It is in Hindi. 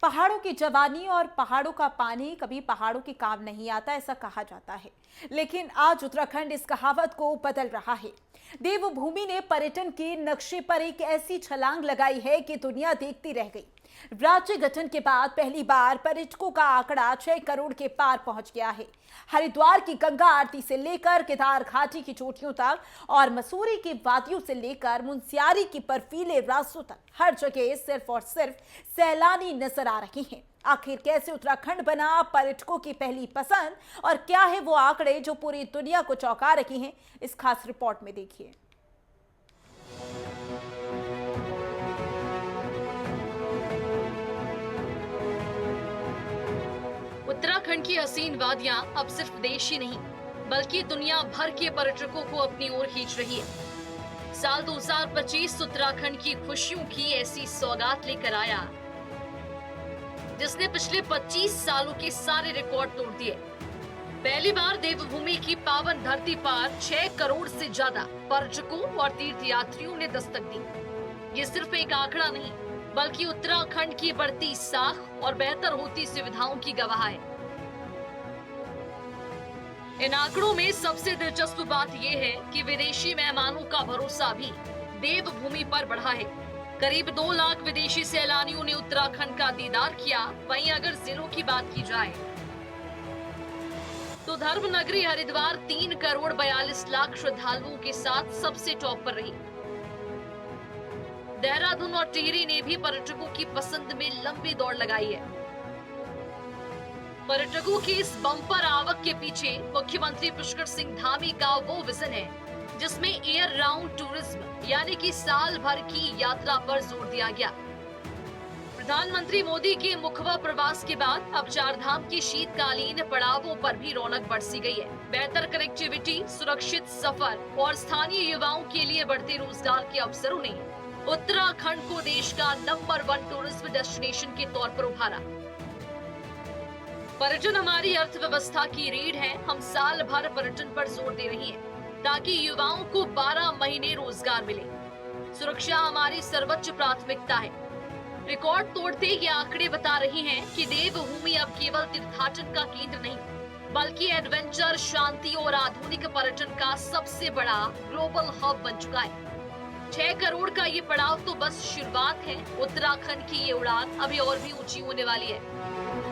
पहाड़ों की जवानी और पहाड़ों का पानी कभी पहाड़ों के काम नहीं आता, ऐसा कहा जाता है। लेकिन आज उत्तराखंड इस कहावत को बदल रहा है। देवभूमि ने पर्यटन के नक्शे पर एक ऐसी छलांग लगाई है कि दुनिया देखती रह गई। राज्य गठन के बाद पहली बार पर्यटकों का आंकड़ा 6 करोड़ के पार पहुंच गया है। हरिद्वार की गंगा आरती से लेकर केदार घाटी की चोटियों तक और मसूरी की वादियों से लेकर मुनस्यारी की बर्फीले रास्तों तक हर जगह सिर्फ और सिर्फ सैलानी नजर आ रहे हैं। आखिर कैसे उत्तराखंड बना पर्यटकों की पहली पसंद और क्या है वो आंकड़े जो पूरी दुनिया को चौंका रहे हैं, इस खास रिपोर्ट में देखिए। उत्तराखंड की हसीन वादियां अब सिर्फ देश ही नहीं बल्कि दुनिया भर के पर्यटकों को अपनी ओर खींच रही है। साल 2025 उत्तराखंड की खुशियों की ऐसी सौगात लेकर आया जिसने पिछले 25 सालों के सारे रिकॉर्ड तोड़ दिए। पहली बार देवभूमि की पावन धरती पर 6 करोड़ से ज्यादा पर्यटकों और तीर्थयात्रियों ने दस्तक दी। ये सिर्फ एक आंकड़ा नहीं बल्कि उत्तराखंड की बढ़ती साख और बेहतर होती सुविधाओं की गवाह है। इन आंकड़ों में सबसे दिलचस्प बात यह है कि विदेशी मेहमानों का भरोसा भी देवभूमि पर बढ़ा है। करीब 2 लाख विदेशी सैलानियों ने उत्तराखंड का दीदार किया। वहीं अगर जिलों की बात की जाए तो धर्म नगरी हरिद्वार 3 करोड़ 42 लाख श्रद्धालुओं के साथ सबसे टॉप पर रही। देहरादून और टिहरी ने भी पर्यटकों की पसंद में लंबी दौड़ लगाई है। पर्यटकों की इस बम्पर आवक के पीछे मुख्यमंत्री पुष्कर सिंह धामी का वो विजन है जिसमें एयर राउंड टूरिज्म यानी कि साल भर की यात्रा पर जोर दिया गया। प्रधानमंत्री मोदी के मुखबा प्रवास के बाद अब 4 धाम की शीतकालीन पड़ावों पर भी रौनक बरसी गई है। बेहतर कनेक्टिविटी, सुरक्षित सफर और स्थानीय युवाओं के लिए बढ़ते रोजगार के अवसरों ने उत्तराखंड को देश का नंबर 1 टूरिज्म डेस्टिनेशन के तौर पर उभारा। पर्यटन हमारी अर्थव्यवस्था की रीढ़ है। हम साल भर पर्यटन पर जोर दे रही हैं ताकि युवाओं को 12 महीने रोजगार मिले। सुरक्षा हमारी सर्वोच्च प्राथमिकता है। रिकॉर्ड तोड़ते ये आंकड़े बता रहे हैं कि देवभूमि अब केवल तीर्थाटन का केंद्र नहीं बल्कि एडवेंचर, शांति और आधुनिक पर्यटन का सबसे बड़ा ग्लोबल हब बन चुका है। 6 करोड़ का ये पड़ाव तो बस शुरुआत है। उत्तराखंड की ये उड़ान अभी और भी ऊंची होने वाली है।